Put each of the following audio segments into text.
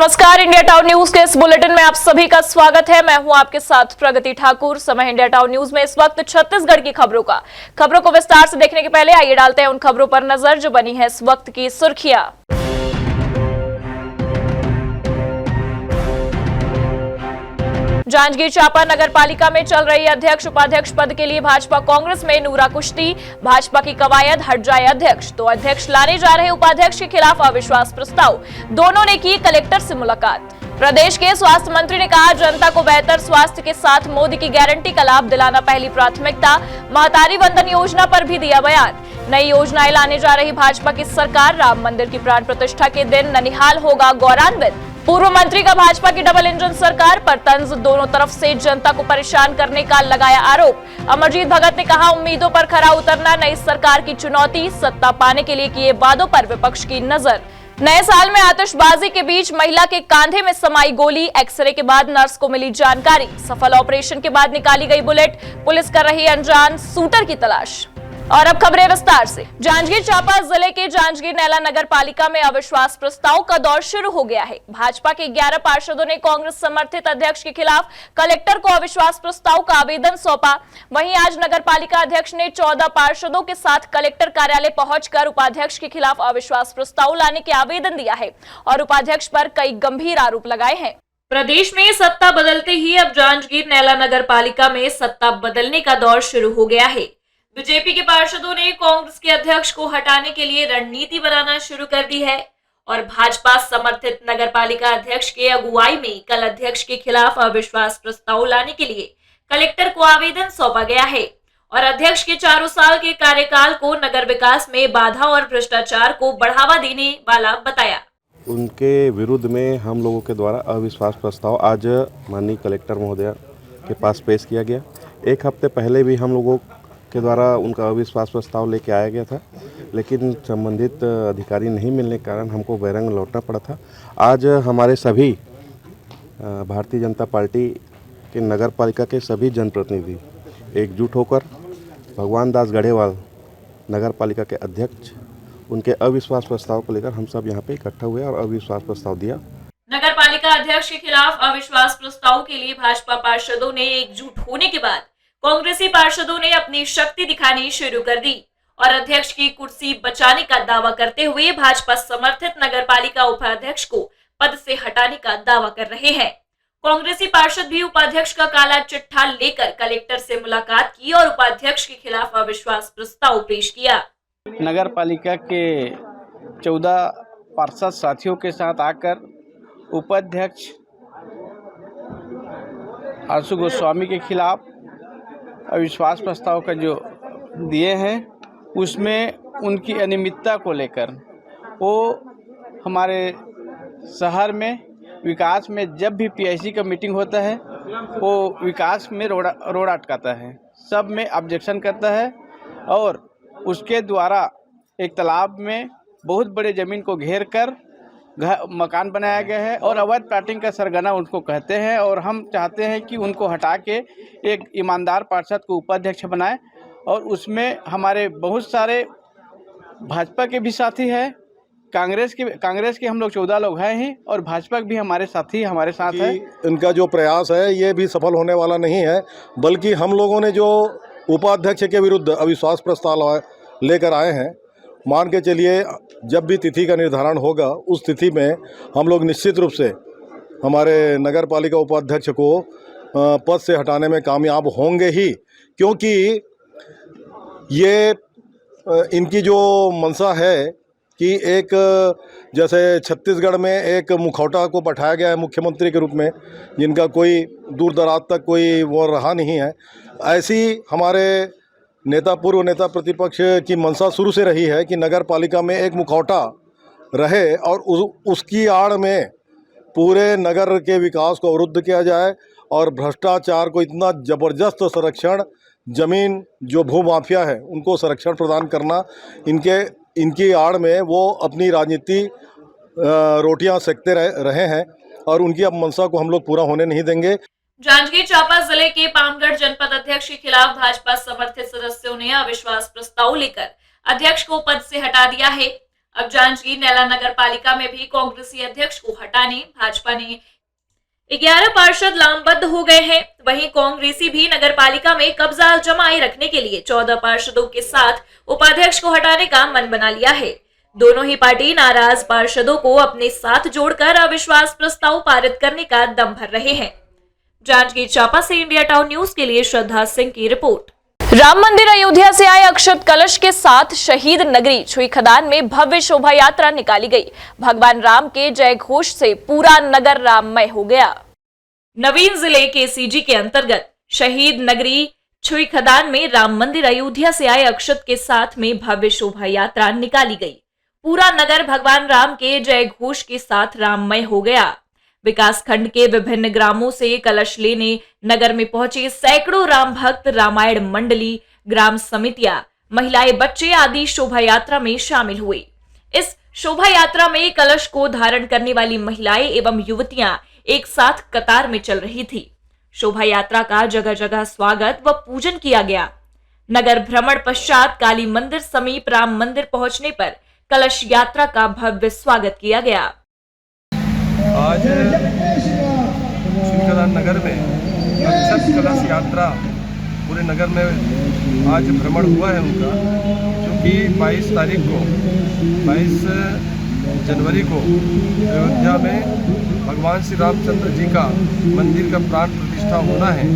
नमस्कार, India town news के इस बुलेटिन में आप सभी का स्वागत है। मैं हूं आपके साथ प्रगति ठाकुर। समय इंडिया टाउन न्यूज में इस वक्त छत्तीसगढ़ की खबरों को विस्तार से देखने के पहले आइए डालते हैं उन खबरों पर नजर जो बनी है इस वक्त की सुर्खियां। जांजगीर चांपा नगर पालिका में चल रही अध्यक्ष उपाध्यक्ष पद के लिए भाजपा कांग्रेस में नूरा कुश्ती। भाजपा की कवायद हट जाए अध्यक्ष तो अध्यक्ष लाने जा रहे उपाध्यक्ष के खिलाफ अविश्वास प्रस्ताव। दोनों ने की कलेक्टर से मुलाकात। प्रदेश के स्वास्थ्य मंत्री ने कहा, जनता को बेहतर स्वास्थ्य के साथ मोदी की गारंटी का लाभ दिलाना पहली प्राथमिकता। महतारी वंदन योजना पर भी दिया बयान। नई योजनाएं लाने जा रही भाजपा की सरकार। राम मंदिर की प्राण प्रतिष्ठा के दिन ननिहाल होगा गौरवान्वित। पूर्व मंत्री का भाजपा की डबल इंजन सरकार पर तंज। दोनों तरफ से जनता को परेशान करने का लगाया आरोप। अमरजीत भगत ने कहा, उम्मीदों पर खरा उतरना नई सरकार की चुनौती। सत्ता पाने के लिए किए वादों पर विपक्ष की नजर। नए साल में आतिशबाजी के बीच महिला के कांधे में समाई गोली। एक्सरे के बाद नर्स को मिली जानकारी। सफल ऑपरेशन के बाद निकाली गई बुलेट। पुलिस कर रही अनजान शूटर की तलाश। और अब खबरें विस्तार से। जांजगीर चांपा जिले के जांजगीर नैला नगर पालिका में अविश्वास प्रस्ताव का दौर शुरू हो गया है। भाजपा के 11 पार्षदों ने कांग्रेस समर्थित अध्यक्ष के खिलाफ कलेक्टर को अविश्वास प्रस्ताव का आवेदन सौंपा। वहीं आज नगर पालिका अध्यक्ष ने 14 पार्षदों के साथ कलेक्टर कार्यालय पहुंचकर उपाध्यक्ष के खिलाफ अविश्वास प्रस्ताव लाने के आवेदन दिया है और उपाध्यक्ष पर कई गंभीर आरोप लगाए हैं। प्रदेश में सत्ता बदलते ही अब जांजगीर नैला नगर पालिका में सत्ता बदलने का दौर शुरू हो गया है। बीजेपी के पार्षदों ने कांग्रेस के अध्यक्ष को हटाने के लिए रणनीति बनाना शुरू कर दी है और भाजपा समर्थित नगर पालिका अध्यक्ष के अगुवाई में कल अध्यक्ष के खिलाफ अविश्वास प्रस्ताव लाने के लिए कलेक्टर को आवेदन सौंपा गया है और अध्यक्ष के 4 साल के कार्यकाल को नगर विकास में बाधा और भ्रष्टाचार को बढ़ावा देने वाला बताया। उनके विरुद्ध में हम लोगों के द्वारा अविश्वास प्रस्ताव आज माननीय कलेक्टर महोदय के पास पेश किया गया। एक हफ्ते पहले भी हम लोगों के द्वारा उनका अविश्वास प्रस्ताव लेके आया गया था, लेकिन संबंधित अधिकारी नहीं मिलने के कारण हमको बैरंग लौटना पड़ा था। आज हमारे सभी भारतीय जनता पार्टी के नगर पालिका के सभी जनप्रतिनिधि एकजुट होकर भगवान दास गढ़ेवाल नगर पालिका के अध्यक्ष उनके अविश्वास प्रस्ताव को लेकर हम सब यहाँ पे इकट्ठा हुए और अविश्वास प्रस्ताव दिया। नगर पालिका अध्यक्ष के खिलाफ अविश्वास प्रस्ताव के लिए भाजपा पार्षदों ने एकजुट होने के बाद कांग्रेसी पार्षदों ने अपनी शक्ति दिखानी शुरू कर दी और अध्यक्ष की कुर्सी बचाने का दावा करते हुए भाजपा समर्थित नगर पालिका उपाध्यक्ष को पद से हटाने का दावा कर रहे हैं। कांग्रेसी पार्षद भी उपाध्यक्ष का काला चिट्ठा लेकर कलेक्टर से मुलाकात की और उपाध्यक्ष के खिलाफ अविश्वास प्रस्ताव पेश किया। नगर पालिका के 14 पार्षद साथियों के साथ आकर उपाध्यक्ष आशु गोस्वामी के खिलाफ अविश्वास प्रस्ताव का जो दिए हैं उसमें उनकी अनियमितता को लेकर वो हमारे शहर में विकास में जब भी पीआईसी का मीटिंग होता है वो विकास में रोड अटकाता है, सब में ऑब्जेक्शन करता है और उसके द्वारा एक तालाब में बहुत बड़े ज़मीन को घेर कर मकान बनाया गया है और अवैध प्लाटिंग का सरगना उनको कहते हैं और हम चाहते हैं कि उनको हटा के एक ईमानदार पार्षद को उपाध्यक्ष बनाएं और उसमें हमारे बहुत सारे भाजपा के भी साथी हैं, कांग्रेस के हम लोग 14 लोग हैं और भाजपा के भी हमारे साथी हमारे साथ है। इनका जो प्रयास है ये भी सफल होने वाला नहीं है, बल्कि हम लोगों ने जो उपाध्यक्ष के विरुद्ध अविश्वास प्रस्ताव लेकर आए हैं, मान के चलिए जब भी तिथि का निर्धारण होगा उस तिथि में हम लोग निश्चित रूप से हमारे नगर पालिका उपाध्यक्ष को पद से हटाने में कामयाब होंगे ही, क्योंकि ये इनकी जो मंशा है कि एक जैसे छत्तीसगढ़ में एक मुखौटा को बैठाया गया है मुख्यमंत्री के रूप में, जिनका कोई दूर दराज तक कोई वो रहा नहीं है, ऐसी हमारे पूर्व नेता प्रतिपक्ष की मंशा शुरू से रही है कि नगर पालिका में एक मुखौटा रहे और उसकी आड़ में पूरे नगर के विकास को अवरुद्ध किया जाए और भ्रष्टाचार को इतना ज़बरदस्त संरक्षण, ज़मीन जो भू माफिया है उनको संरक्षण प्रदान करना, इनकी आड़ में वो अपनी राजनीति रोटियां सेकते रहे हैं और उनकी अब मंशा को हम लोग पूरा होने नहीं देंगे। जांजगीर चांपा जिले के पामगढ़ जनपद अध्यक्ष के खिलाफ भाजपा समर्थित सदस्यों ने अविश्वास प्रस्ताव लेकर अध्यक्ष को पद से हटा दिया है। अब जांजगीर नैला नगर पालिका में भी कांग्रेसी अध्यक्ष को हटाने भाजपा ने 11 पार्षद लामबद्ध हो गए हैं। वहीं कांग्रेसी भी नगर पालिका में कब्जा जमाए रखने के लिए 14 पार्षदों के साथ उपाध्यक्ष को हटाने का मन बना लिया है। दोनों ही पार्टी नाराज पार्षदों को अपने साथ जोड़कर अविश्वास प्रस्ताव पारित करने का दम भर रहे हैं। जांजगीर चांपा से इंडिया टाउन न्यूज के लिए श्रद्धा सिंह की रिपोर्ट। राम मंदिर अयोध्या से आए अक्षत कलश के साथ शहीद नगरी छुई खदान में भव्य शोभा यात्रा निकाली गई। भगवान राम के जय घोष से पूरा नगर राममय हो गया। नवीन जिले के सीजी के अंतर्गत शहीद नगरी छुई खदान में राम मंदिर अयोध्या से आए अक्षत के साथ में भव्य शोभा यात्रा निकाली गई। पूरा नगर भगवान राम के जय घोष के साथ राममय हो गया। विकास खंड के विभिन्न ग्रामों से कलश लेने नगर में पहुंचे सैकड़ों राम भक्त, रामायण मंडली, ग्राम समितियां, महिलाएं, बच्चे आदि शोभा यात्रा में शामिल हुए। इस शोभा यात्रा में कलश को धारण करने वाली महिलाएं एवं युवतियां एक साथ कतार में चल रही थी। शोभा यात्रा का जगह जगह स्वागत व पूजन किया गया। नगर भ्रमण पश्चात काली मंदिर समीप राम मंदिर पहुंचने पर कलश यात्रा का भव्य स्वागत किया गया। आज श्रीखदान नगर में अक्षत कलश यात्रा पूरे नगर में आज भ्रमण हुआ है उनका, जो कि 22 तारीख को 22 जनवरी को अयोध्या में भगवान श्री रामचंद्र जी का मंदिर का प्राण प्रतिष्ठा होना है।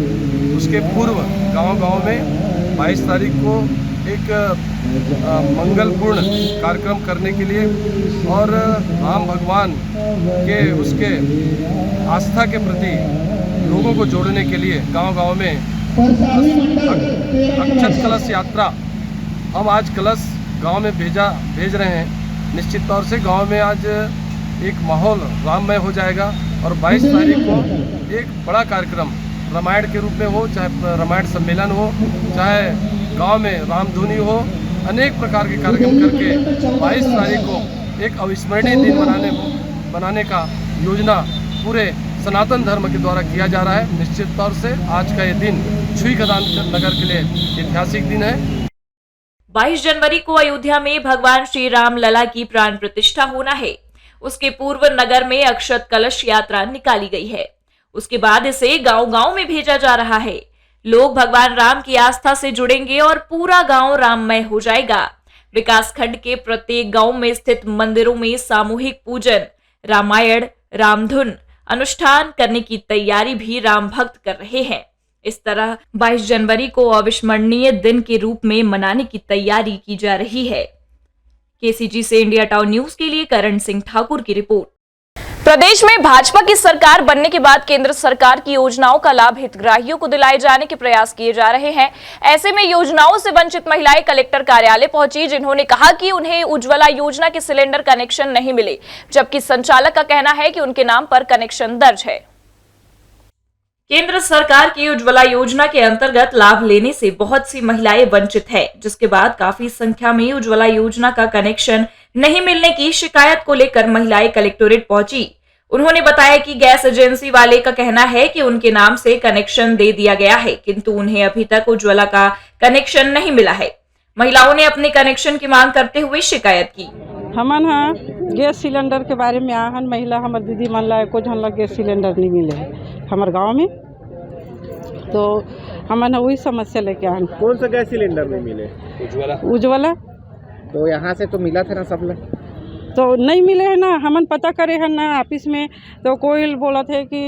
उसके पूर्व गांव-गांव में 22 तारीख को एक मंगलपूर्ण कार्यक्रम करने के लिए और राम भगवान के उसके आस्था के प्रति लोगों को जोड़ने के लिए गांव-गांव में अक्षत कलश यात्रा हम आज कलश गांव में भेज रहे हैं। निश्चित तौर से गांव में आज एक माहौल राममय हो जाएगा और 22 तारीख को एक बड़ा कार्यक्रम रामायण के रूप में हो, चाहे रामायण सम्मेलन हो, चाहे गांव में रामधुनी हो, अनेक प्रकार के कार्यक्रम करके 22 तारीख को एक अविस्मरणीय दिन बनाने का योजना पूरे सनातन धर्म के द्वारा किया जा रहा है। निश्चित तौर से आज का ये दिन छुई खदान नगर के लिए ऐतिहासिक दिन है। 22 जनवरी को अयोध्या में भगवान श्री राम लला की प्राण प्रतिष्ठा होना है। उसके पूर्व नगर में अक्षत कलश यात्रा निकाली गई है। उसके बाद इसे गांव-गांव में भेजा जा रहा है। लोग भगवान राम की आस्था से जुड़ेंगे और पूरा गांव राममय हो जाएगा। विकास खंड के प्रत्येक गांव में स्थित मंदिरों में सामूहिक पूजन, रामायण, रामधुन अनुष्ठान करने की तैयारी भी राम भक्त कर रहे हैं। इस तरह 22 जनवरी को अविस्मरणीय दिन के रूप में मनाने की तैयारी की जा रही है। केसीजी से इंडिया टाउन न्यूज के लिए करण सिंह ठाकुर की रिपोर्ट। प्रदेश में भाजपा की सरकार बनने के बाद केंद्र सरकार की योजनाओं का लाभ हितग्राहियों को दिलाए जाने के प्रयास किए जा रहे हैं। ऐसे में योजनाओं से वंचित महिलाएं कलेक्टर कार्यालय पहुंची, जिन्होंने कहा कि उन्हें उज्ज्वला योजना के सिलेंडर कनेक्शन नहीं मिले, जबकि संचालक का कहना है कि उनके नाम पर कनेक्शन दर्ज है। केंद्र सरकार की उज्ज्वला योजना के अंतर्गत लाभ लेने से बहुत सी महिलाएं वंचित है, जिसके बाद काफी संख्या में उज्ज्वला योजना का कनेक्शन नहीं मिलने की शिकायत को लेकर महिलाएं कलेक्टोरेट पहुंची। उन्होंने बताया कि गैस एजेंसी वाले का कहना है कि उनके नाम से कनेक्शन दे दिया गया है, किंतु उन्हें अभी तक उज्ज्वला का कनेक्शन नहीं मिला है। महिलाओं ने अपने कनेक्शन की मांग करते हुए शिकायत की। हमन हाँ गैस सिलेंडर के बारे में आहन महिला हमार दीदी मन ला एको झन ला गैस सिलेंडर नहीं मिले हमारे गांव में, तो हमन वही समस्या लेके आन। कौन सा गैस सिलेंडर नहीं मिले? उज्ज्वला। तो यहाँ से तो मिला था ना सब लोग, तो नहीं मिले है ना। हमन पता करे है ना ऑफिस में, तो कोई बोला थे कि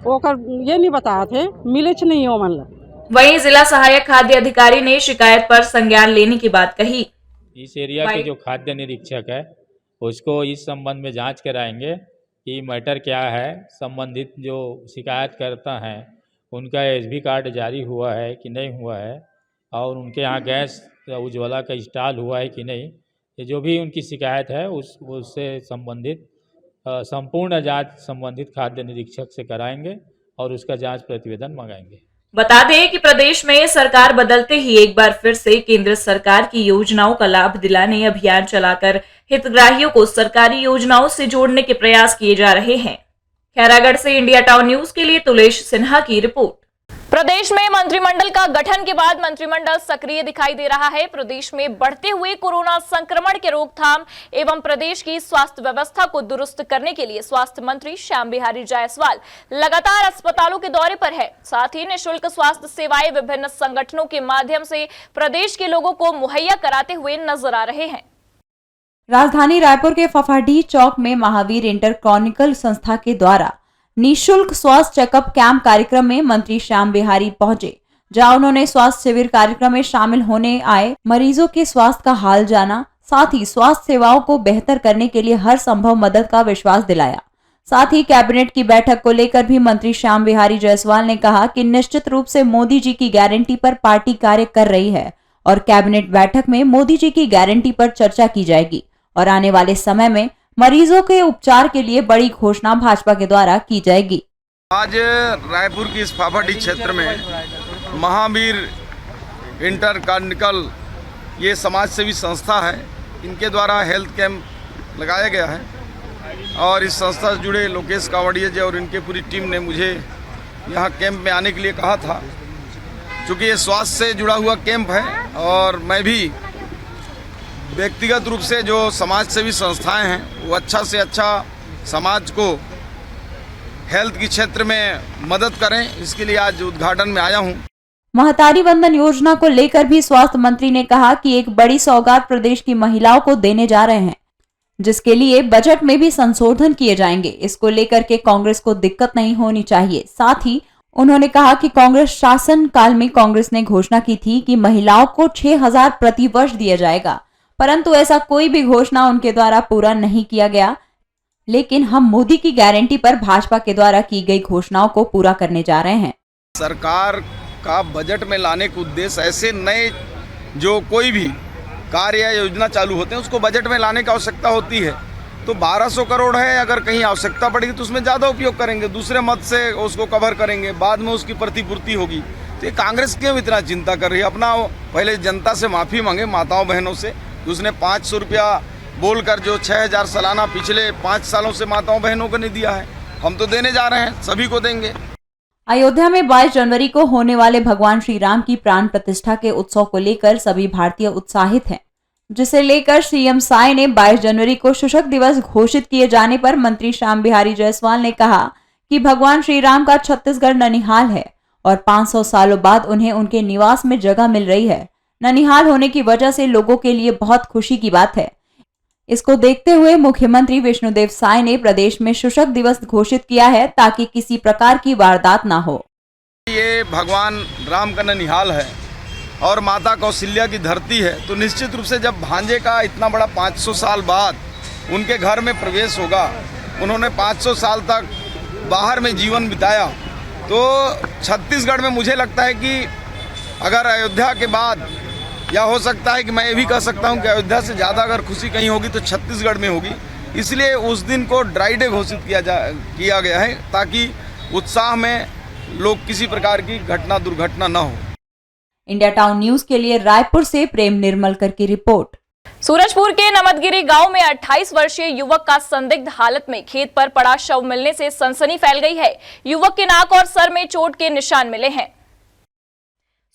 ओकर ये नहीं बताया थे मिले नहीं हो मन ला। वहीं जिला सहायक खाद्य अधिकारी ने शिकायत पर संज्ञान लेने की बात कही। इस एरिया के जो खाद्य निरीक्षक है उसको इस संबंध में जांच कराएंगे कि मैटर क्या है। संबंधित जो शिकायत करता है उनका एसबी कार्ड जारी हुआ है कि नहीं हुआ है, और उनके यहाँ गैस उज्ज्वला का इंस्टॉल हुआ है कि नहीं, ये जो भी उनकी शिकायत है उससे संबंधित संपूर्ण जांच संबंधित खाद्य निरीक्षक से कराएंगे और उसका जांच प्रतिवेदन मंगाएंगे। बता दें कि प्रदेश में सरकार बदलते ही एक बार फिर से केंद्र सरकार की योजनाओं का लाभ दिलाने अभियान चलाकर हितग्राहियों को सरकारी योजनाओं से जोड़ने के प्रयास किए जा रहे हैं। खैरागढ़ से इंडिया टाउन न्यूज के लिए तुलेश सिन्हा की रिपोर्ट। प्रदेश में मंत्रिमंडल का गठन के बाद मंत्रिमंडल सक्रिय दिखाई दे रहा है। प्रदेश में बढ़ते हुए कोरोना संक्रमण के रोकथाम एवं प्रदेश की स्वास्थ्य व्यवस्था को दुरुस्त करने के लिए स्वास्थ्य मंत्री श्याम बिहारी जायसवाल लगातार अस्पतालों के दौरे पर है। साथ ही निःशुल्क स्वास्थ्य सेवाएं विभिन्न संगठनों के माध्यम से प्रदेश के लोगों को मुहैया कराते हुए नजर आ रहे हैं। राजधानी रायपुर के फफाडीह चौक में महावीर इंटर क्रॉनिकल संस्था के द्वारा निःशुल्क स्वास्थ्य चेकअप कैंप कार्यक्रम में मंत्री श्याम बिहारी पहुंचे, जहां उन्होंने स्वास्थ्य शिविर कार्यक्रम में शामिल होने आए मरीजों के स्वास्थ्य का हाल जाना, साथ ही स्वास्थ्य सेवाओं को बेहतर करने के लिए हर संभव मदद का विश्वास दिलाया। साथ ही कैबिनेट की बैठक को लेकर भी मंत्री श्याम बिहारी जायसवाल ने कहा कि निश्चित रूप से मोदी जी की गारंटी पर पार्टी कार्य कर रही है और कैबिनेट बैठक में मोदी जी की गारंटी पर चर्चा की जाएगी और आने वाले समय में मरीजों के उपचार के लिए बड़ी घोषणा भाजपा के द्वारा की जाएगी। आज रायपुर की इस फाफाडीह क्षेत्र में महावीर इंटर क्रॉनिकल ये समाज सेवी संस्था है, इनके द्वारा हेल्थ कैंप लगाया गया है और इस संस्था से जुड़े लोकेश कावड़िया जी और इनके पूरी टीम ने मुझे यहाँ कैंप में आने के लिए कहा था। चूँकि ये स्वास्थ्य से जुड़ा हुआ कैंप है और मैं भी व्यक्तिगत रूप से जो समाज सेवी संस्थाएं हैं वो अच्छा से अच्छा समाज को हेल्थ के क्षेत्र में मदद करें, इसके लिए आज उद्घाटन में आया हूं। महतारी वंदन योजना को लेकर भी स्वास्थ्य मंत्री ने कहा कि एक बड़ी सौगात प्रदेश की महिलाओं को देने जा रहे हैं, जिसके लिए बजट में भी संशोधन किए जाएंगे। इसको लेकर के कांग्रेस को दिक्कत नहीं होनी चाहिए। साथ ही उन्होंने कहा कि कांग्रेस शासन काल में कांग्रेस ने घोषणा की थी कि महिलाओं को 6,000 प्रति वर्ष दिया जाएगा, परंतु ऐसा कोई भी घोषणा उनके द्वारा पूरा नहीं किया गया। लेकिन हम मोदी की गारंटी पर भाजपा के द्वारा की गई घोषणाओं को पूरा करने जा रहे हैं। सरकार का बजट में लाने का उद्देश्य ऐसे नए जो कोई भी कार्य या योजना चालू होते हैं उसको बजट में लाने की आवश्यकता होती है। तो 1200 करोड़ है, अगर कहीं आवश्यकता पड़ेगी तो उसमें ज़्यादा उपयोग करेंगे, दूसरे मद से उसको कवर करेंगे, बाद में उसकी प्रतिपूर्ति होगी। तो ये कांग्रेस क्यों इतना चिंता कर रही है? अपना पहले जनता से माफ़ी मांगे, माताओं बहनों से। उसने 500 रुपया बोलकर जो 6,000 सालाना पिछले 5 सालों से माताओं बहनों को नहीं दिया है, हम तो देने जा रहे हैं, सभी को देंगे। अयोध्या में 22 जनवरी को होने वाले भगवान श्री राम की प्राण प्रतिष्ठा के उत्सव को लेकर सभी भारतीय उत्साहित हैं, जिसे लेकर सीएम साय ने 22 जनवरी को शुशक दिवस घोषित किए जाने पर मंत्री श्याम बिहारी जायसवाल ने कहा कि भगवान श्री राम का छत्तीसगढ़ ननिहाल है और 500 सालों बाद उन्हें उनके निवास में जगह मिल रही है। ननिहाल होने की वजह से लोगों के लिए बहुत खुशी की बात है। इसको देखते हुए मुख्यमंत्री विष्णुदेव साय ने प्रदेश में शुशक दिवस घोषित किया है ताकि किसी प्रकार की वारदात ना हो। ये भगवान राम का ननिहाल है और माता कौशल्या की धरती है, तो निश्चित रूप से जब भांजे का इतना बड़ा 500 साल बाद उनके घर में प्रवेश होगा, उन्होंने 500 साल तक बाहर में जीवन बिताया, तो छत्तीसगढ़ में मुझे लगता है कि अगर अयोध्या के बाद, या हो सकता है कि मैं ये भी कह सकता हूँ कि अयोध्या से ज़्यादा अगर खुशी कहीं होगी तो छत्तीसगढ़ में होगी। इसलिए उस दिन को ड्राई डे घोषित किया गया है ताकि उत्साह में लोग किसी प्रकार की दुर्घटना न हो। इंडिया टाउन न्यूज के लिए रायपुर से प्रेम निर्मलकर की रिपोर्ट। सूरजपुर के नमदगिरी गांव में 28 वर्षीय युवक का संदिग्ध हालत में खेत पर पड़ा शव मिलने से सनसनी फैल गई है। युवक के नाक और सर में चोट के निशान मिले हैं।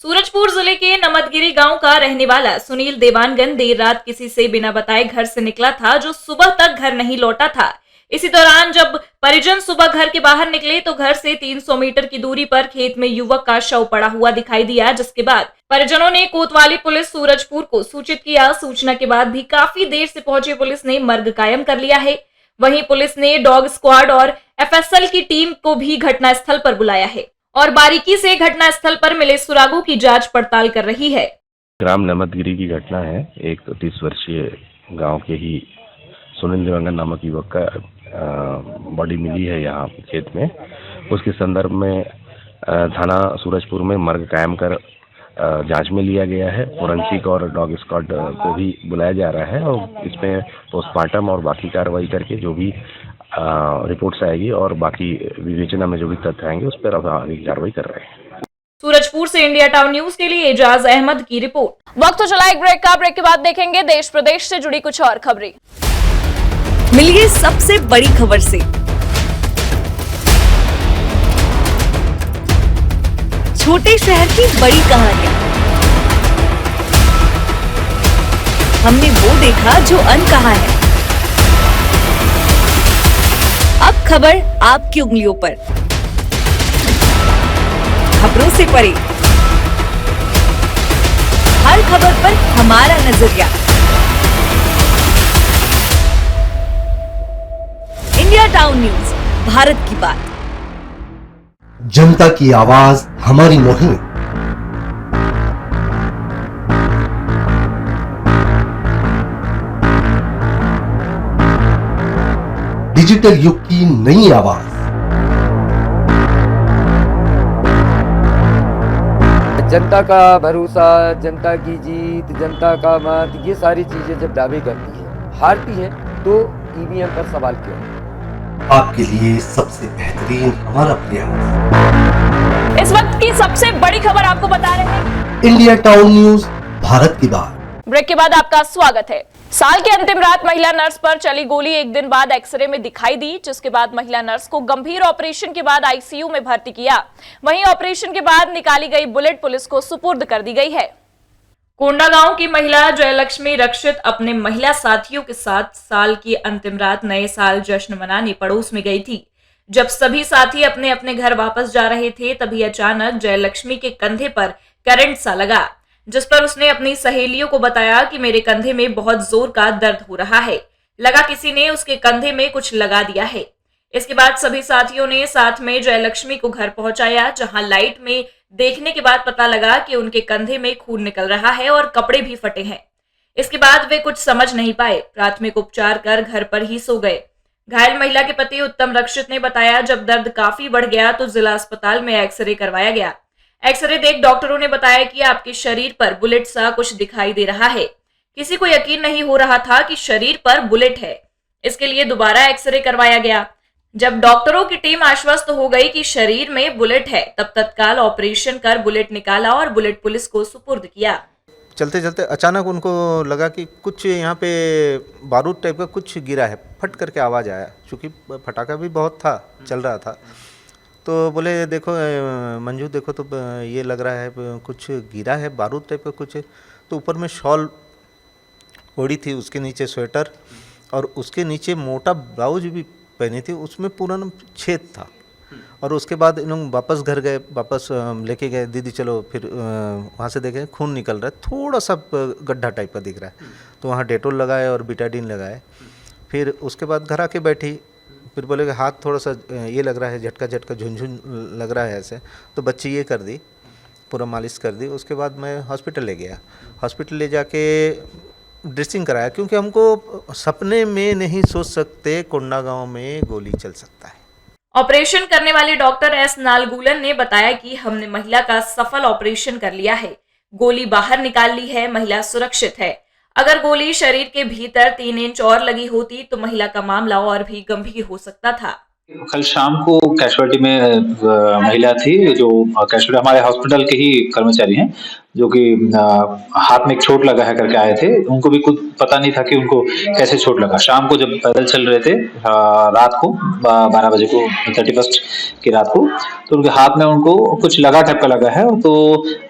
सूरजपुर जिले के नमदगिरी गांव का रहने वाला सुनील देवानगन देर रात किसी से बिना बताए घर से निकला था, जो सुबह तक घर नहीं लौटा था। इसी दौरान जब परिजन सुबह घर के बाहर निकले तो घर से 300 मीटर की दूरी पर खेत में युवक का शव पड़ा हुआ दिखाई दिया, जिसके बाद परिजनों ने कोतवाली पुलिस सूरजपुर को सूचित किया। सूचना के बाद भी काफी देर से पहुंची पुलिस ने मर्ग कायम कर लिया है। वहीं पुलिस ने डॉग स्क्वाड और एफएसएल की टीम को भी घटनास्थल पर बुलाया है और बारीकी से घटनास्थल पर मिले सुरागों की जांच पड़ताल कर रही है। ग्राम नमदगिरी की घटना है। एक 30 वर्षीय गांव के ही सुनील देवांगन नामक युवक का बॉडी मिली है यहाँ खेत में। उसके संदर्भ में थाना सूरजपुर में मर्ग कायम कर जांच में लिया गया है। फोरेंसिक और डॉग स्क्वाड को भी बुलाया जा रहा है और इसमें पोस्टमार्टम और बाकी कार्रवाई करके जो भी रिपोर्ट्स आएगी और बाकी विवेचना में जो भी तथ्य आएंगे उस पर आगे कार्रवाई कर रहे हैं। सूरजपुर से इंडिया टाउन न्यूज के लिए एजाज अहमद की रिपोर्ट। वक्त तो चला एक ब्रेक का। ब्रेक के बाद देखेंगे देश प्रदेश से जुड़ी कुछ और खबरें। मिलिए सबसे बड़ी खबर से। छोटे शहर की बड़ी कहानियां। हमने वो देखा जो अनकहा है। अब खबर आपकी उंगलियों पर, खबरों से परे, हर खबर पर हमारा नजरिया। इंडिया टाउन न्यूज, भारत की बात। जनता की आवाज हमारी मुहिम। डिजिटल युग की नई आवाज। जनता का भरोसा, जनता की जीत, जनता का मत, ये सारी चीजें जब दावे करती है, हारती है, तो ईवीएम पर सवाल क्यों? आपके लिए सबसे बेहतरीन हमारा प्रयास। इस वक्त की सबसे बड़ी खबर आपको बता रहे हैं इंडिया टाउन न्यूज, भारत की बात। ब्रेक के बाद आपका स्वागत है। साल की अंतिम रात महिला नर्स पर चली गोली एक दिन बाद एक्सरे में दिखाई दी, जिसके बाद महिला नर्स को गंभीर ऑपरेशन के बाद आईसीयू में भर्ती किया। वहीं ऑपरेशन के बाद निकाली गई बुलेट पुलिस को सुपुर्द कर दी गई है। कोंडागांव की महिला जयलक्ष्मी रक्षित अपने महिला साथियों के साथ साल की अंतिम रात नए साल जश्न मनाने पड़ोस में गई थी। जब सभी साथी अपने अपने घर वापस जा रहे थे, तभी अचानक जयलक्ष्मी के कंधे पर करंट सा लगा, जिस पर उसने अपनी सहेलियों को बताया कि मेरे कंधे में बहुत जोर का दर्द हो रहा है, लगा किसी ने उसके कंधे में कुछ लगा दिया है। इसके बाद सभी साथियों ने साथ में जयलक्ष्मी को घर पहुंचाया, जहां लाइट में देखने के बाद पता लगा कि उनके कंधे में खून निकल रहा है और कपड़े भी फटे हैं। इसके बाद वे कुछ समझ नहीं पाए, प्राथमिक उपचार कर घर पर ही सो गए। घायल महिला के पति उत्तम रक्षित ने बताया, जब दर्द काफी बढ़ गया तो जिला अस्पताल में एक्सरे करवाया गया। एक्सरे देख डॉक्टरों ने बताया कि आपके शरीर पर बुलेट सा कुछ दिखाई दे रहा है। किसी को यकीन नहीं हो रहा था कि शरीर पर बुलेट है। इसके लिए दोबारा एक्सरे करवाया गया। जब डॉक्टरों की टीम आश्वस्त हो गई कि शरीर में बुलेट है, तब तत्काल ऑपरेशन कर बुलेट निकाला और बुलेट पुलिस को सुपुर्द किया। चलते चलते अचानक उनको लगा कि कुछ यहाँ पे बारूद टाइप का कुछ गिरा है, फट करके आवाज़ आया, क्योंकि फटाका भी बहुत था, चल रहा था। तो बोले देखो मंजू देखो तो ये लग रहा है कुछ गिरा है, बारूद टाइप का कुछ है। तो ऊपर में शॉल ओढ़ी थी, उसके नीचे स्वेटर और उसके नीचे मोटा ब्लाउज भी पहनी थी, उसमें पूरा छेद था। और उसके बाद इन लोग वापस घर गए, वापस लेके गए, दीदी चलो फिर वहाँ से देखे खून निकल रहा है, थोड़ा सा गड्ढा टाइप का दिख रहा है। तो वहाँ डेटोल लगाए और बिटाडीन लगाए। फिर उसके बाद घर आके बैठी, फिर बोले कि हाथ थोड़ा सा ये लग रहा है, झटका झटका झुनझुन लग रहा है ऐसे। तो बच्ची ये कर दी, पूरा मालिश कर दी। उसके बाद मैं हॉस्पिटल ले गया। हॉस्पिटल ले जाके ड्रेसिंग कराया, क्योंकि हमको सपने में नहीं सोच सकते कोंडागांव में गोली चल सकता है। ऑपरेशन करने वाले डॉक्टर एस नालगुलन ने बताया कि हमने महिला का सफल ऑपरेशन कर लिया है, गोली बाहर निकाल ली है, महिला सुरक्षित है। अगर गोली शरीर के भीतर 3 इंच और लगी होती तो महिला का मामला और भी गंभीर हो सकता था। कल शाम को कैजुअलिटी में महिला थी, जो कैजुअलिटी हमारे हॉस्पिटल के ही कर्मचारी हैं, जो कि हाथ में एक चोट लगा है करके आए थे। उनको भी कुछ पता नहीं था कि उनको कैसे चोट लगा। शाम को जब पैदल चल रहे थे रात को 12 बजे को, 31 की रात को, तो उनके हाथ में उनको कुछ लगा टाइप का लगा है। तो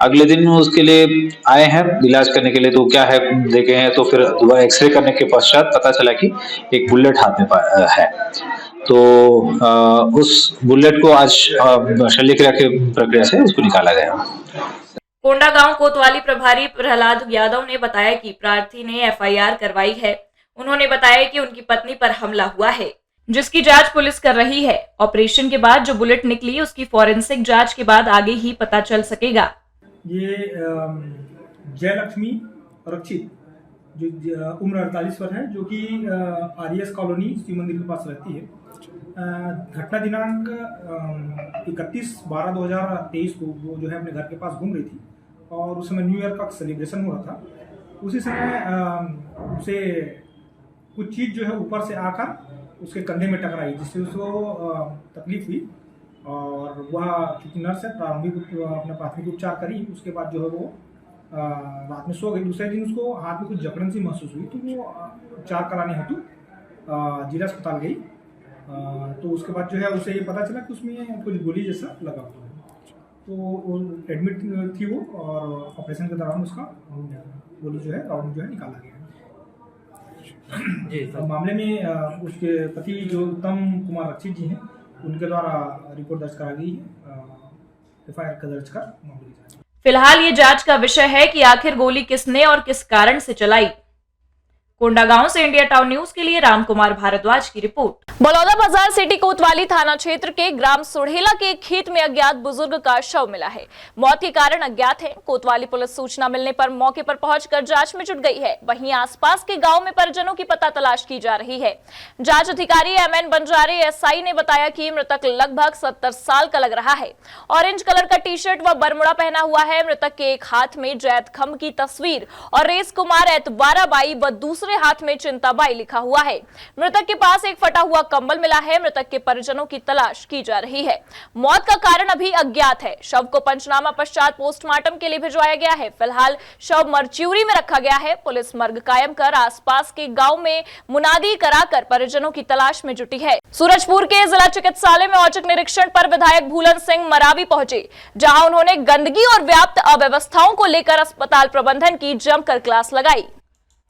अगले दिन उसके लिए आए हैं इलाज करने के लिए। तो क्या है देखे हैं, तो फिर दोबारा एक्सरे करने के पश्चात पता चला कि एक बुलेट हाथ में है। तो उस बुलेट को आज शल्यक्रिया की प्रक्रिया से उसको निकाला गया। कोंडागांव कोतवाली प्रभारी प्रहलाद यादव ने बताया कि प्रार्थी ने एफआईआर करवाई है। उन्होंने बताया कि उनकी पत्नी पर हमला हुआ है, जिसकी जांच पुलिस कर रही है। ऑपरेशन के बाद जो बुलेट निकली, उसकी फॉरेंसिक जांच के बाद आगे ही पता चल सकेगा। ये जयलक्ष्मी रक्षित जो उम्र 48 वर्ष है, जो कि आरएस कॉलोनी शिव मंदिर के पास रहती है। घटना दिनांक 31/12/2023 को वो जो है अपने घर के पास घूम रही थी और उस समय न्यू ईयर का सेलिब्रेशन हो रहा था। उसी समय उसे कुछ चीज़ जो है ऊपर से आकर उसके कंधे में टकराई, जिससे उसको तकलीफ हुई और वह चूँकि नर्स है, अपना प्राथमिक उपचार करी। उसके बाद जो है वो रात में सो गई। दूसरे दिन उसको हाथ में कुछ जकड़न सी महसूस हुई, तो वो उपचार कराने हेतु जिला अस्पताल गई। तो उसके बाद जो है उसे ये पता चला कि उसमें कुछ गोली जैसा लगा हुआ है। तो एडमिट थी वो, और ऑपरेशन के दौरान उसका गोली जो है राउंड जो है निकाला गया जी। मामले में उसके पति जो उत्तम कुमार रक्षित जी हैं, उनके द्वारा रिपोर्ट दर्ज करा गई है, एफआईआर का दर्ज कर मामले की। फिलहाल ये जांच का विषय है कि आखिर गोली किसने और किस कारण से चलाई। कोंडागांव से इंडिया टाउन न्यूज के लिए रामकुमार भारद्वाज की रिपोर्ट। बलौदा बाजार सिटी कोतवाली थाना क्षेत्र के ग्राम सुढ़ेला के एक खेत में अज्ञात बुजुर्ग का शव मिला है। मौत के कारण अज्ञात है। कोतवाली पुलिस सूचना मिलने पर मौके पर पहुंचकर जांच में जुट गई है। वहीं आसपास के गांव में परिजनों की पता तलाश की जा रही है। जांच अधिकारी एमएन बंजारे एसआई ने बताया कि मृतक लगभग 70 साल का लग रहा है। ऑरेंज कलर का टी शर्ट व बरमुड़ा पहना हुआ है। मृतक के एक हाथ में जैद खम्ब की तस्वीर और रेस कुमार एतबाराबाई व दूसरे हाथ में चिंताबाई लिखा हुआ है। मृतक के पास एक फटा हुआ कंबल मिला है। मृतक के परिजनों की तलाश की जा रही है। मौत का कारण अभी अज्ञात है। शव को पंचनामा पश्चात पोस्टमार्टम के लिए भिजवाया गया है। फिलहाल शव मरच्यूरी में रखा गया है। पुलिस मर्ग कायम कर आसपास के गांव में मुनादी कराकर परिजनों की तलाश में जुटी है। सूरजपुर के जिला चिकित्सालय में औचक निरीक्षण पर विधायक भूलन सिंह मरावी पहुंचे, जहां उन्होंने गंदगी और व्याप्त अव्यवस्थाओं को लेकर अस्पताल प्रबंधन की जमकर क्लास लगाई।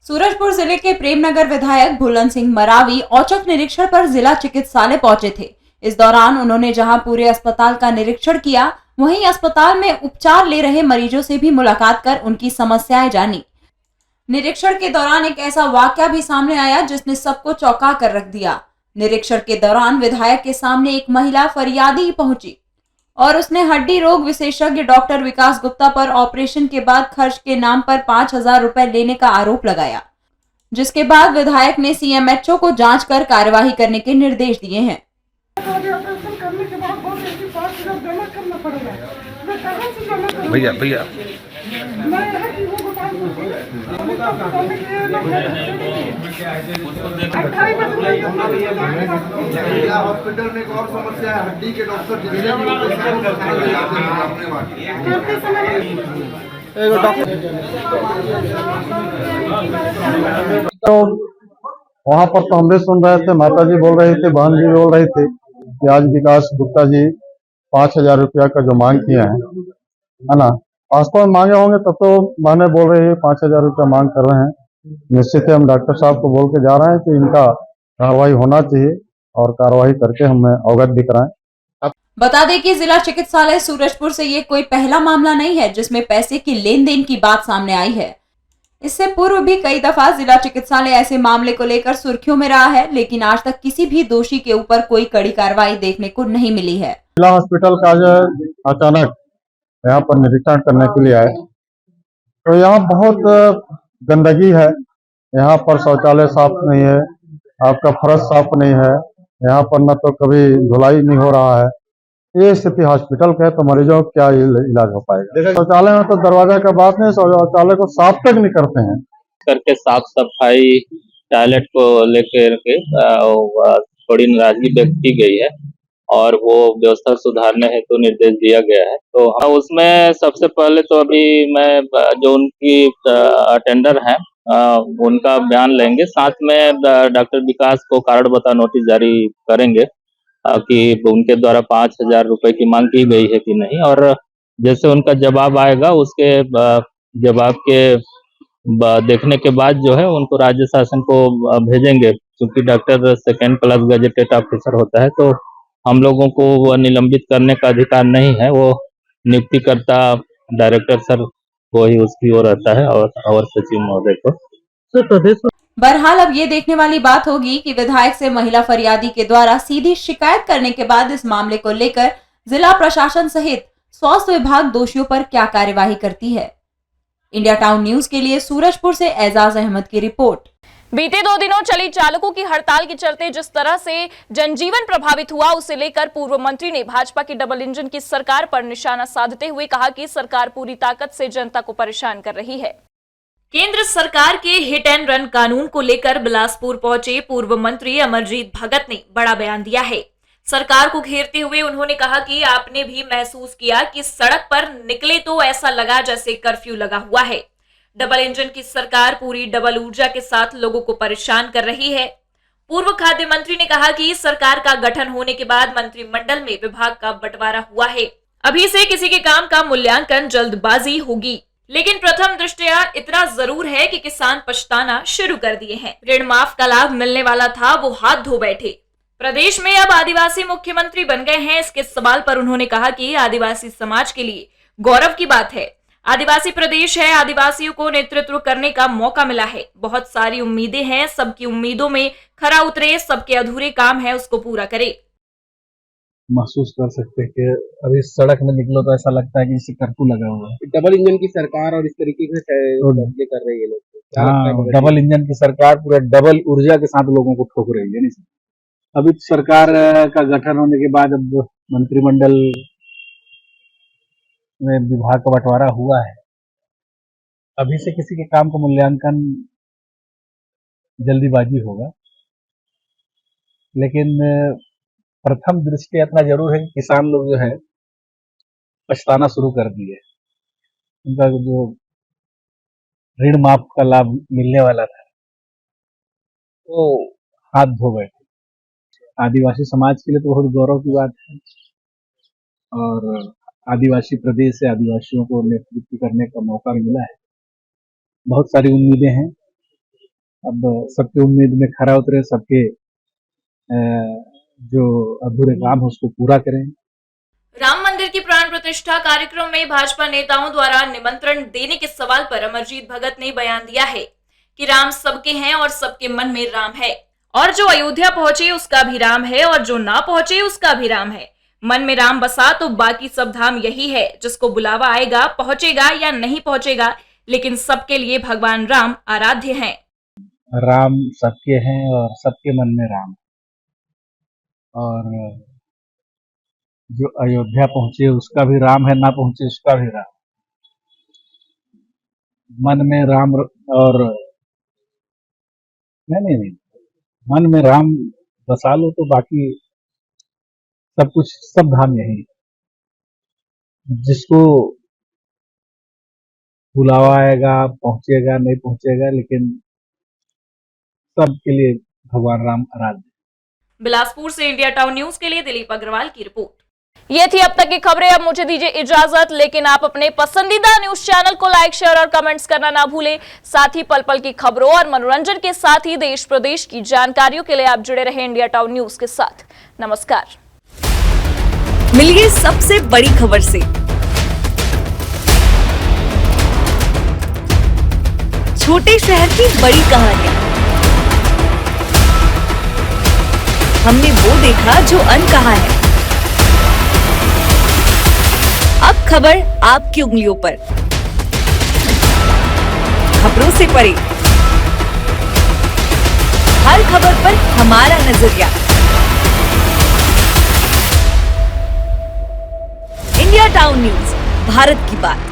सूरजपुर जिले के प्रेमनगर विधायक भूलन सिंह मरावी औचक निरीक्षण पर जिला चिकित्सालय पहुंचे थे। इस दौरान उन्होंने जहां पूरे अस्पताल का निरीक्षण किया, वहीं अस्पताल में उपचार ले रहे मरीजों से भी मुलाकात कर उनकी समस्याएं जानी। निरीक्षण के दौरान एक ऐसा वाकया भी सामने आया जिसने सबको चौंका कर रख दिया। निरीक्षण के दौरान विधायक के सामने एक महिला फरियादी पहुंची और उसने हड्डी रोग विशेषज्ञ डॉक्टर विकास गुप्ता पर ऑपरेशन के बाद खर्च के नाम पर 5,000 रुपए लेने का आरोप लगाया, जिसके बाद विधायक ने सीएमएचओ को जांच कर कार्यवाही करने के निर्देश दिए हैं। भैया भैया हॉस्पिटल में एक और समस्या है, हड्डी के डॉक्टर तो वहाँ पर तो हम भी सुन रहे थे, माता जी बोल रही थी, बहन जी बोल रही थी कि आज विकास गुप्ता जी 5,000 रुपया का जो मांग किए हैं, है ना, वास्तव में मांगे होंगे तब तो बहने बोल रही है 5,000 रुपया मांग कर रहे हैं। निश्चित है हम डॉक्टर साहब को बोल के जा रहे हैं कि इनका कार्रवाई होना चाहिए और कार्रवाई करके हमें अवगत भी कराएं। बता दें कि जिला चिकित्सालय सूरजपुर से ये कोई पहला मामला नहीं है जिसमें पैसे की लेन देन की बात सामने आई है। इससे पूर्व भी कई दफा जिला चिकित्सालय ऐसे मामले को लेकर सुर्खियों में रहा है, लेकिन आज तक किसी भी दोषी के ऊपर कोई कड़ी कार्रवाई देखने को नहीं मिली है। जिला हॉस्पिटल का जो अचानक यहाँ पर निरीक्षण करने के लिए आए तो यहाँ बहुत गंदगी है। यहाँ पर शौचालय साफ नहीं है, आपका फर्श साफ नहीं है, यहाँ पर न तो कभी धुलाई नहीं हो रहा है। ये स्थिति हॉस्पिटल का है तो मरीजों को क्या इलाज हो पाएगा। शौचालय में तो दरवाजा का बात नहीं, शौचालय को साफ तक नहीं करते हैं। करके साफ सफाई टॉयलेट को लेकर के थोड़ी नाराजगी व्यक्त की गई है और वो व्यवस्था सुधारने हेतु तो निर्देश दिया गया है। तो उसमें सबसे पहले तो अभी मैं जो उनकी अटेंडर हैं उनका बयान लेंगे, साथ में डॉक्टर विकास को कारण बता नोटिस जारी करेंगे कि उनके द्वारा 5,000 रुपए की मांग की गई है कि नहीं, और जैसे उनका जवाब आएगा उसके जवाब के देखने के बाद जो है उनको राज्य शासन को भेजेंगे। क्योंकि doctor second class gazetted officer होता है तो हम लोगों को वो निलंबित करने का अधिकार नहीं है। वो नियुक्तिकर्ता डायरेक्टर सर वो ही उसकी ओर रहता है और सचिव महोदय को। बहरहाल अब ये देखने वाली बात होगी कि विधायक से महिला फरियादी के द्वारा सीधी शिकायत करने के बाद इस मामले को लेकर जिला प्रशासन सहित स्वास्थ्य विभाग दोषियों पर क्या कार्यवाही करती है। इंडिया टाउन न्यूज के लिए सूरजपुर से एजाज अहमद की रिपोर्ट। बीते 2 दिनों चली चालकों की हड़ताल के चलते जिस तरह से जनजीवन प्रभावित हुआ, उसे लेकर पूर्व मंत्री ने भाजपा की डबल इंजन की सरकार पर निशाना साधते हुए कहा कि सरकार पूरी ताकत से जनता को परेशान कर रही है। केंद्र सरकार के हिट एंड रन कानून को लेकर बिलासपुर पहुंचे पूर्व मंत्री अमरजीत भगत ने बड़ा बयान दिया है। सरकार को घेरते हुए उन्होंने कहा कि आपने भी महसूस किया कि सड़क पर निकले तो ऐसा लगा जैसे कर्फ्यू लगा हुआ है। डबल इंजन की सरकार पूरी डबल ऊर्जा के साथ लोगों को परेशान कर रही है। पूर्व खाद्य मंत्री ने कहा कि सरकार का गठन होने के बाद मंत्रिमंडल में विभाग का बंटवारा हुआ है। अभी से किसी के काम का मूल्यांकन जल्दबाजी होगी, लेकिन प्रथम दृष्टया इतना जरूर है कि किसान पछताना शुरू कर दिए हैं। ऋण माफ का लाभ मिलने वाला था, वो हाथ धो बैठे। प्रदेश में अब आदिवासी मुख्यमंत्री बन गए हैं। इसके सवाल पर उन्होंने कहा कि आदिवासी समाज के लिए गौरव की बात है। आदिवासी प्रदेश है, आदिवासियों को नेतृत्व करने का मौका मिला है। बहुत सारी उम्मीदें हैं, सबकी उम्मीदों में खरा उतरे, सबके अधूरे काम है उसको पूरा करे। महसूस कर सकते हैं कि अभी सड़क में निकलो तो ऐसा लगता है कि इसे कर्फ्यू लगा हुआ है। डबल इंजन की सरकार और इस तरीके से फैसले कर रही है लोग। हाँ, डबल इंजन की सरकार पूरा डबल ऊर्जा के साथ लोगों को ठोक रही है। नहीं, अभी सरकार का गठन होने के बाद अब मंत्रिमंडल में विभाग का बंटवारा हुआ है। अभी से किसी के काम का मूल्यांकन जल्दीबाजी होगा, लेकिन प्रथम दृष्टि इतना जरूर है कि किसान लोग जो है पछताना शुरू कर दिए। उनका जो ऋण माफ का लाभ मिलने वाला था वो हाथ धो बैठे। आदिवासी समाज के लिए तो बहुत गौरव की बात है, और आदिवासी प्रदेश से आदिवासियों को नेतृत्व करने का मौका मिला है। बहुत सारी उम्मीदें हैं, अब सबके उम्मीद में खरा उतरे, सबके जो अधूरे काम है उसको पूरा करें। राम मंदिर की प्राण प्रतिष्ठा कार्यक्रम में भाजपा नेताओं द्वारा निमंत्रण देने के सवाल पर अमरजीत भगत ने बयान दिया है कि राम सबके हैं और सबके मन में राम है, और जो अयोध्या पहुंचे उसका भी राम है, और जो ना पहुंचे उसका भी राम है। मन में राम बसा तो बाकी सब धाम यही है। जिसको बुलावा आएगा पहुंचेगा या नहीं पहुंचेगा, लेकिन सबके लिए भगवान राम आराध्य हैं। राम सबके हैं और सबके मन में राम, और जो अयोध्या पहुंचे उसका भी राम है, ना पहुंचे उसका भी राम। मन में राम और नहीं, मन में राम बसा लो तो बाकी सब कुछ, सब धाम यही। जिसको बुलावा आएगा पहुंचेगा, नहीं पहुंचेगा, लेकिन सबके लिए भगवान राम आराध्य। बिलासपुर से इंडिया टाउन न्यूज के लिए दिलीप अग्रवाल की रिपोर्ट। ये थी अब तक की खबरें। अब मुझे दीजिए इजाजत, लेकिन आप अपने पसंदीदा न्यूज चैनल को लाइक, शेयर और कमेंट्स करना ना भूलें। साथ ही पल पल की खबरों और मनोरंजन के साथ ही देश प्रदेश की जानकारियों के लिए आप जुड़े रहे इंडिया टाउन न्यूज के साथ। नमस्कार। मिलिए सबसे बड़ी खबर से। छोटे शहर की बड़ी कहानियां, हमने वो देखा जो अनकहा है। अब खबर आपकी उंगलियों पर, खबरों से परे, हर खबर पर हमारा नजरिया। इंडिया टाउन न्यूज, भारत की बात।